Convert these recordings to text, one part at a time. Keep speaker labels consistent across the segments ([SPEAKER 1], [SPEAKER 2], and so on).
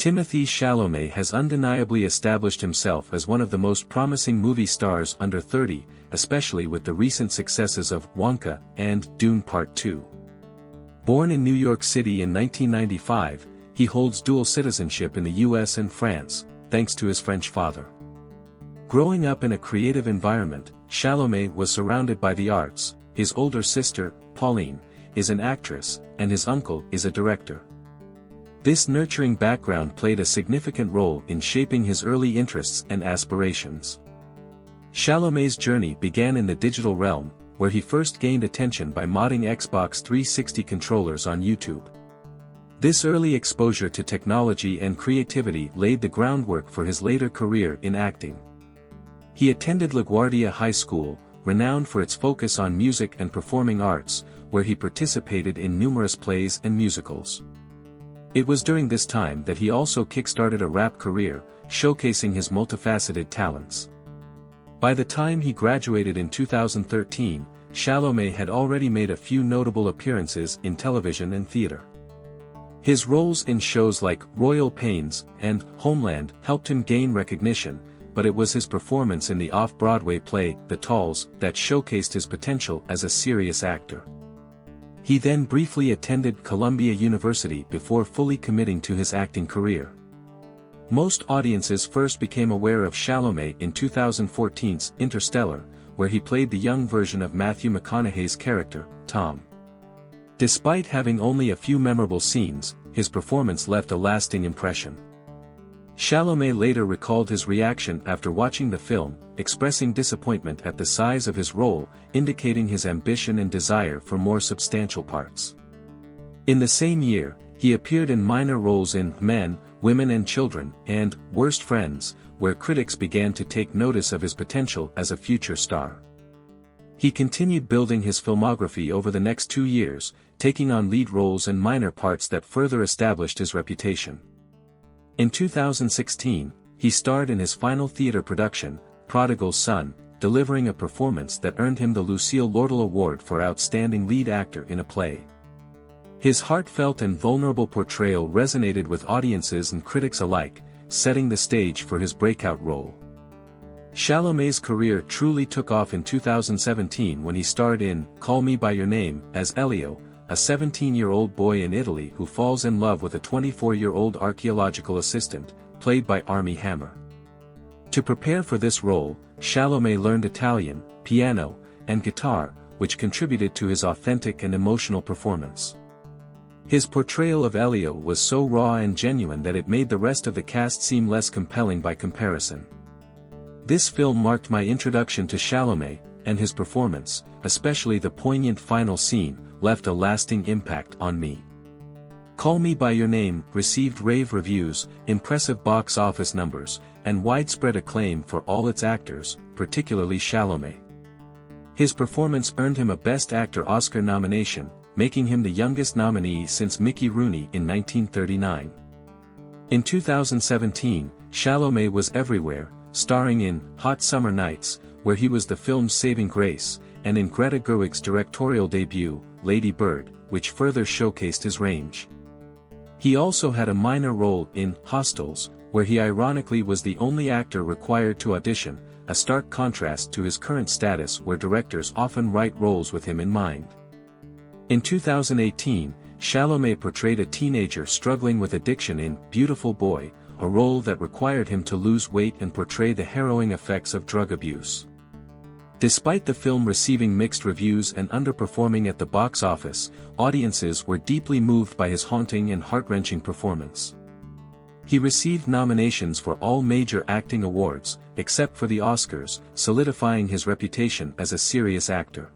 [SPEAKER 1] Timothée Chalamet has undeniably established himself as one of the most promising movie stars under 30, especially with the recent successes of Wonka and Dune Part 2. Born in New York City in 1995, he holds dual citizenship in the US and France, thanks to his French father. Growing up in a creative environment, Chalamet was surrounded by the arts. His older sister, Pauline, is an actress, and his uncle is a director. This nurturing background played a significant role in shaping his early interests and aspirations. Chalamet's journey began in the digital realm, where he first gained attention by modding Xbox 360 controllers on YouTube. This early exposure to technology and creativity laid the groundwork for his later career in acting. He attended LaGuardia High School, renowned for its focus on music and performing arts, where he participated in numerous plays and musicals. It was during this time that he also kickstarted a rap career, showcasing his multifaceted talents. By the time he graduated in 2013, Chalamet had already made a few notable appearances in television and theater. His roles in shows like Royal Pains and Homeland helped him gain recognition, but it was his performance in the off-Broadway play, The Talls, that showcased his potential as a serious actor. He then briefly attended Columbia University before fully committing to his acting career. Most audiences first became aware of Chalamet in 2014's Interstellar, where he played the young version of Matthew McConaughey's character, Tom. Despite having only a few memorable scenes, his performance left a lasting impression. Chalamet later recalled his reaction after watching the film, expressing disappointment at the size of his role, indicating his ambition and desire for more substantial parts. In the same year, he appeared in minor roles in Men, Women and Children and Worst Friends, where critics began to take notice of his potential as a future star. He continued building his filmography over the next 2 years, taking on lead roles and minor parts that further established his reputation. In 2016, he starred in his final theater production, Prodigal Son, delivering a performance that earned him the Lucille Lortel Award for Outstanding Lead Actor in a Play. His heartfelt and vulnerable portrayal resonated with audiences and critics alike, setting the stage for his breakout role. Chalamet's career truly took off in 2017 when he starred in Call Me By Your Name as Elio, a 17-year-old boy in Italy who falls in love with a 24-year-old archaeological assistant, played by Armie Hammer. To prepare for this role, Chalamet learned Italian, piano, and guitar, which contributed to his authentic and emotional performance. His portrayal of Elio was so raw and genuine that it made the rest of the cast seem less compelling by comparison. This film marked my introduction to Chalamet, and his performance, especially the poignant final scene, left a lasting impact on me. Call Me By Your Name received rave reviews, impressive box office numbers, and widespread acclaim for all its actors, particularly Chalamet. His performance earned him a Best Actor Oscar nomination, making him the youngest nominee since Mickey Rooney in 1939. In 2017, Chalamet was everywhere, starring in Hot Summer Nights, where he was the film's saving grace, and in Greta Gerwig's directorial debut, Lady Bird, which further showcased his range. He also had a minor role in Hostiles, where he ironically was the only actor required to audition, a stark contrast to his current status where directors often write roles with him in mind. In 2018, Chalamet portrayed a teenager struggling with addiction in Beautiful Boy, a role that required him to lose weight and portray the harrowing effects of drug abuse. Despite the film receiving mixed reviews and underperforming at the box office, audiences were deeply moved by his haunting and heart-wrenching performance. He received nominations for all major acting awards, except for the Oscars, solidifying his reputation as a serious actor.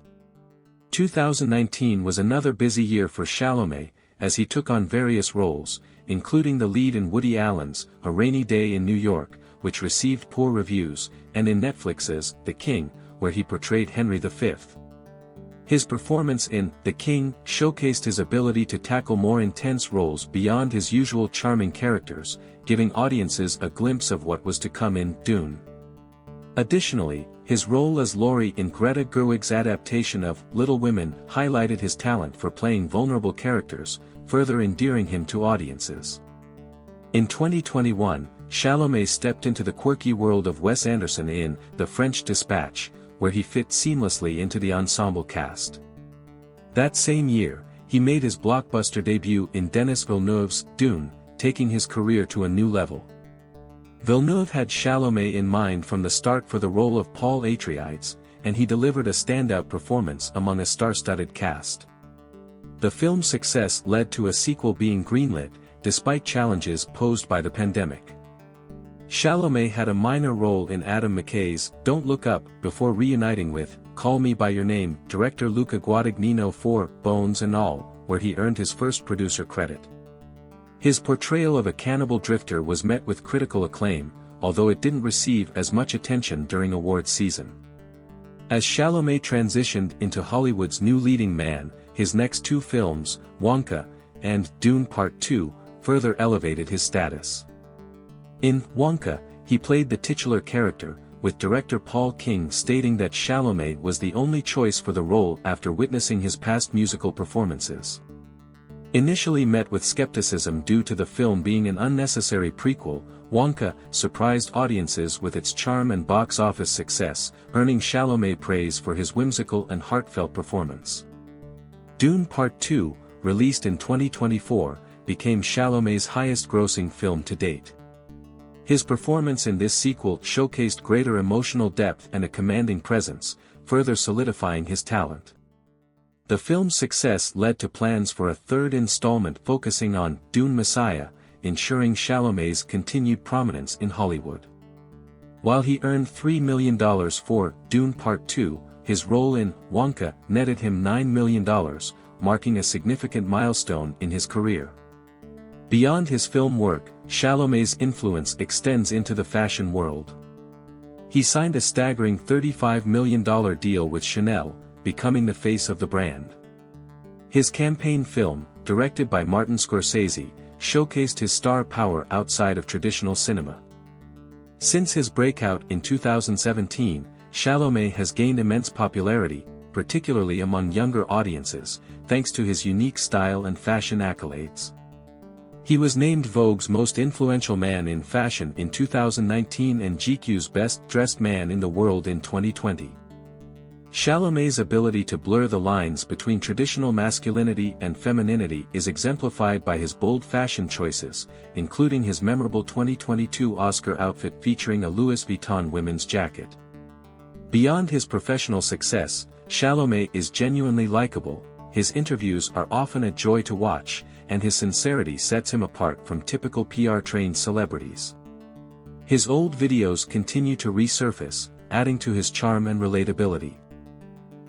[SPEAKER 1] 2019 was another busy year for Chalamet, as he took on various roles, including the lead in Woody Allen's A Rainy Day in New York, which received poor reviews, and in Netflix's The King, where he portrayed Henry V. His performance in The King showcased his ability to tackle more intense roles beyond his usual charming characters, giving audiences a glimpse of what was to come in Dune. Additionally, his role as Laurie in Greta Gerwig's adaptation of Little Women highlighted his talent for playing vulnerable characters, further endearing him to audiences. In 2021, Chalamet stepped into the quirky world of Wes Anderson in The French Dispatch, where he fit seamlessly into the ensemble cast. That same year, he made his blockbuster debut in Denis Villeneuve's Dune, taking his career to a new level. Villeneuve had Chalamet in mind from the start for the role of Paul Atreides, and he delivered a standout performance among a star-studded cast. The film's success led to a sequel being greenlit, despite challenges posed by the pandemic. Chalamet had a minor role in Adam McKay's Don't Look Up before reuniting with Call Me By Your Name director Luca Guadagnino for Bones and All, where he earned his first producer credit. His portrayal of a cannibal drifter was met with critical acclaim, although it didn't receive as much attention during awards season. As Chalamet transitioned into Hollywood's new leading man, his next two films, Wonka and Dune Part 2, further elevated his status. In Wonka, he played the titular character, with director Paul King stating that Chalamet was the only choice for the role after witnessing his past musical performances. Initially met with skepticism due to the film being an unnecessary prequel, Wonka surprised audiences with its charm and box office success, earning Chalamet praise for his whimsical and heartfelt performance. Dune Part 2, released in 2024, became Chalamet's highest-grossing film to date. His performance in this sequel showcased greater emotional depth and a commanding presence, further solidifying his talent. The film's success led to plans for a third installment focusing on Dune Messiah, ensuring Chalamet's continued prominence in Hollywood. While he earned $3 million for Dune Part 2, his role in Wonka netted him $9 million, marking a significant milestone in his career. Beyond his film work, Chalamet's influence extends into the fashion world. He signed a staggering $35 million deal with Chanel, becoming the face of the brand. His campaign film, directed by Martin Scorsese, showcased his star power outside of traditional cinema. Since his breakout in 2017, Chalamet has gained immense popularity, particularly among younger audiences, thanks to his unique style and fashion accolades. He was named Vogue's Most Influential Man in Fashion in 2019 and GQ's Best Dressed Man in the World in 2020. Chalamet's ability to blur the lines between traditional masculinity and femininity is exemplified by his bold fashion choices, including his memorable 2022 Oscar outfit featuring a Louis Vuitton women's jacket. Beyond his professional success, Chalamet is genuinely likable, his interviews are often a joy to watch, and his sincerity sets him apart from typical PR-trained celebrities. His old videos continue to resurface, adding to his charm and relatability.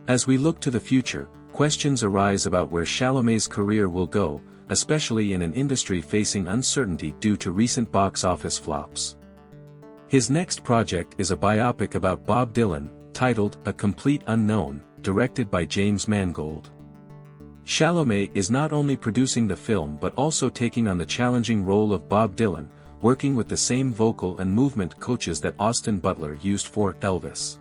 [SPEAKER 1] As we look to the future, questions arise about where Chalamet's career will go, especially in an industry facing uncertainty due to recent box office flops. His next project is a biopic about Bob Dylan, titled A Complete Unknown, directed by James Mangold. Chalamet is not only producing the film but also taking on the challenging role of Bob Dylan, working with the same vocal and movement coaches that Austin Butler used for Elvis.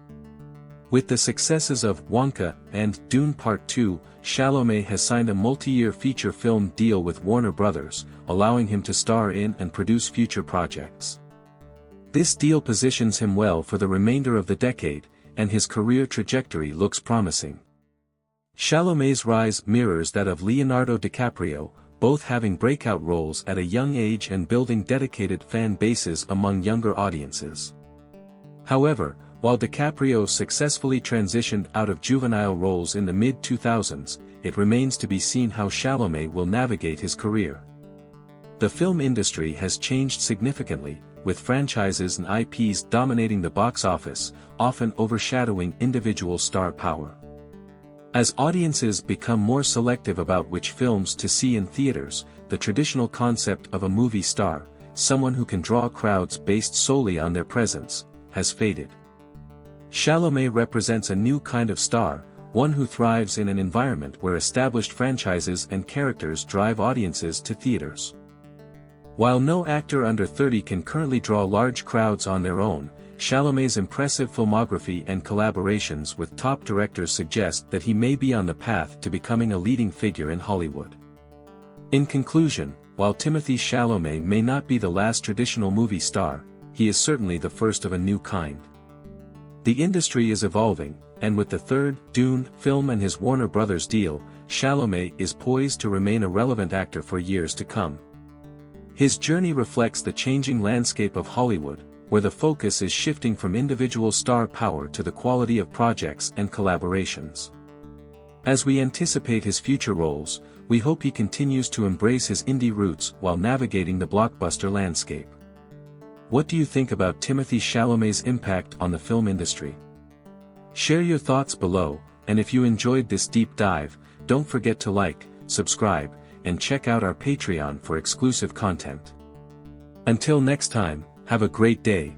[SPEAKER 1] With the successes of Wonka and Dune Part 2, Chalamet has signed a multi-year feature film deal with Warner Bros., allowing him to star in and produce future projects. This deal positions him well for the remainder of the decade, and his career trajectory looks promising. Chalamet's rise mirrors that of Leonardo DiCaprio, both having breakout roles at a young age and building dedicated fan bases among younger audiences. However, while DiCaprio successfully transitioned out of juvenile roles in the mid-2000s, it remains to be seen how Chalamet will navigate his career. The film industry has changed significantly, with franchises and IPs dominating the box office, often overshadowing individual star power. As audiences become more selective about which films to see in theaters, the traditional concept of a movie star, someone who can draw crowds based solely on their presence, has faded. Chalamet represents a new kind of star, one who thrives in an environment where established franchises and characters drive audiences to theaters. While no actor under 30 can currently draw large crowds on their own, Chalamet's impressive filmography and collaborations with top directors suggest that he may be on the path to becoming a leading figure in Hollywood. In conclusion, while Timothée Chalamet may not be the last traditional movie star, he is certainly the first of a new kind. The industry is evolving, and with the third Dune film and his Warner Brothers deal, Chalamet is poised to remain a relevant actor for years to come. His journey reflects the changing landscape of Hollywood, where the focus is shifting from individual star power to the quality of projects and collaborations. As we anticipate his future roles, we hope he continues to embrace his indie roots while navigating the blockbuster landscape. What do you think about Timothée Chalamet's impact on the film industry? Share your thoughts below, and if you enjoyed this deep dive, don't forget to like, subscribe, and check out our Patreon for exclusive content. Until next time, have a great day.